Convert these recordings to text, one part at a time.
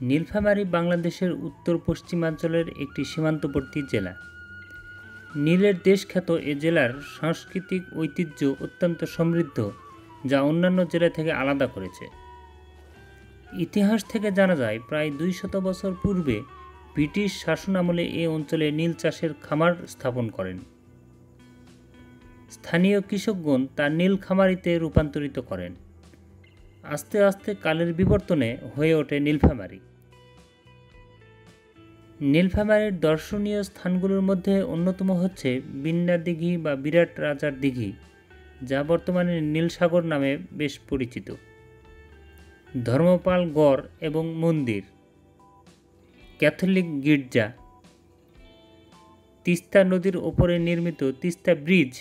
নীলফামারী বাংলাদেশের উত্তর পশ্চিমাঞ্চলের একটি সীমান্তবর্তী জেলা। নীলের দেশখ্যাত এ জেলার সাংস্কৃতিক ঐতিহ্য অত্যন্ত সমৃদ্ধ, যা অন্যান্য জেলা থেকে আলাদা করেছে। ইতিহাস থেকে জানা যায়, প্রায় 200 বছর পূর্বে ব্রিটিশ শাসনামলে এ অঞ্চলে নীল চাষের খামার স্থাপন করেন। স্থানীয় কৃষকগণ তা নীলখামারিতে রূপান্তরিত করেন। আস্তে আস্তে কালের বিবর্তনে হয়ে ওঠে নীলফামারী। নীলফামারীর দর্শনীয় স্থানগুলোর মধ্যে অন্যতম হচ্ছে বিন্না দিঘি বা বিরাট রাজার দিঘি, যা বর্তমানে নীলসাগর নামে বেশ পরিচিত। ধর্মপাল গড় এবং মন্দির, ক্যাথলিক গির্জা, তিস্তা নদীর ওপরে নির্মিত তিস্তা ব্রিজ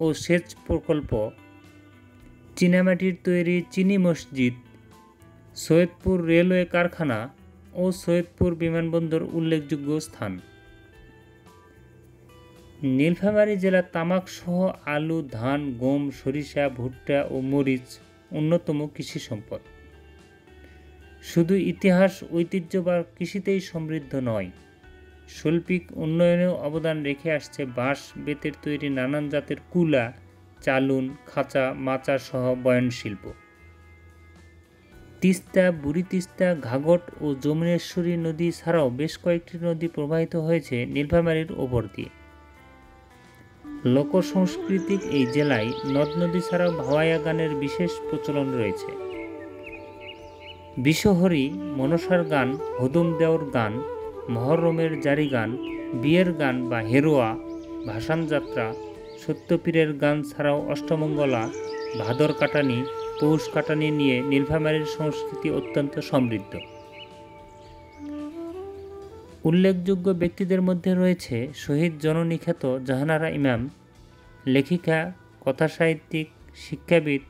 ও সেচ প্রকল্প, চীনামাটির তৈরি চিনি মসজিদ, সৈয়দপুর রেলওয়ে কারখানা ও সৈয়দপুর বিমানবন্দর উল্লেখযোগ্য স্থান। নীলফামারী জেলা তামাকসহ আলু, ধান, গম, সরিষা, ভুট্টা ও মরিচ অন্যতম কৃষি সম্পদ। শুধু ইতিহাস, ঐতিহ্য বা কৃষিতেই সমৃদ্ধ নয়, শৈল্পিক উন্নয়নেও অবদান রেখে আসছে বাঁশ, বেতের তৈরি নানান জাতের কুলা, চালুন, খাঁচা, মাচা সহ বয়নশিল্প। তিস্তা, বুড়ি তিস্তা, ঘাঘট ও যমুনেশ্বরী নদী ছাড়াও বেশ কয়েকটি নদী প্রবাহিত হয়েছে নীলফামারীর ওপর দিয়ে। লোকসাংস্কৃতিক এই জেলায় নদ নদী ছাড়াও ভাওয়াইয়া গানের বিশেষ প্রচলন রয়েছে। বিশহরী, মনসার গান, হুদুম দেওর গান, মহরমের জারি গান, বিয়ের গান বা হেরোয়া, ভাসান যাত্রা, সত্যপীরের গান ছাড়াও অষ্টমঙ্গলা, ভাদর কাটানি, পৌষ কাটানি নিয়ে নীলফামারীর সংস্কৃতি অত্যন্ত সমৃদ্ধ। উল্লেখযোগ্য ব্যক্তিদের মধ্যে রয়েছে শহীদ জননী খ্যাত জাহানারা ইমাম, লেখিকা, কথাসাহিত্যিক, শিক্ষাবিদ,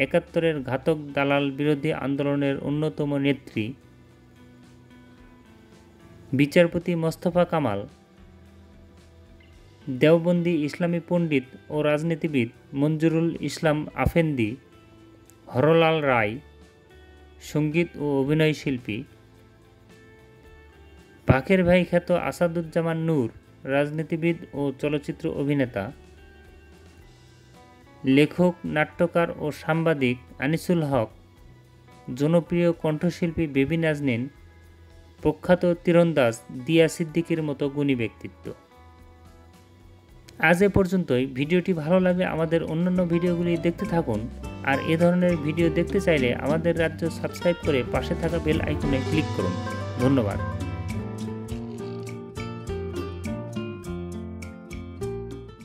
৭১-এর ঘাতক দালাল বিরোধী আন্দোলনের অন্যতম নেত্রী বিচারপতি মোস্তফা কামাল, দেওবন্দি ইসলামী পণ্ডিত ও রাজনীতিবিদ মঞ্জুরুল ইসলাম আফেন্দি, হরলাল রায়, সঙ্গীত ও অভিনয় শিল্পী, বাকের ভাই খ্যাত আসাদুজ্জামান নূর, রাজনীতিবিদ ও চলচ্চিত্র অভিনেতা, লেখক, নাট্যকার ও সাংবাদিক আনিসুল হক, জনপ্রিয় কণ্ঠশিল্পী বেবি নাজনীন, প্রখ্যাত তীরন্দাজ দিয়া সিদ্দিকীর মতো গুণী ব্যক্তিত্ব। আজ এ পর্যন্তই। ভিডিওটি ভালো লাগলে আমাদের অন্যান্য ভিডিওগুলি দেখতে থাকুন, আর এ ধরনের ভিডিও দেখতে চাইলে আমাদের রাজ্য সাবস্ক্রাইব করে পাশে থাকা বেল আইকনে ক্লিক করুন। ধন্যবাদ।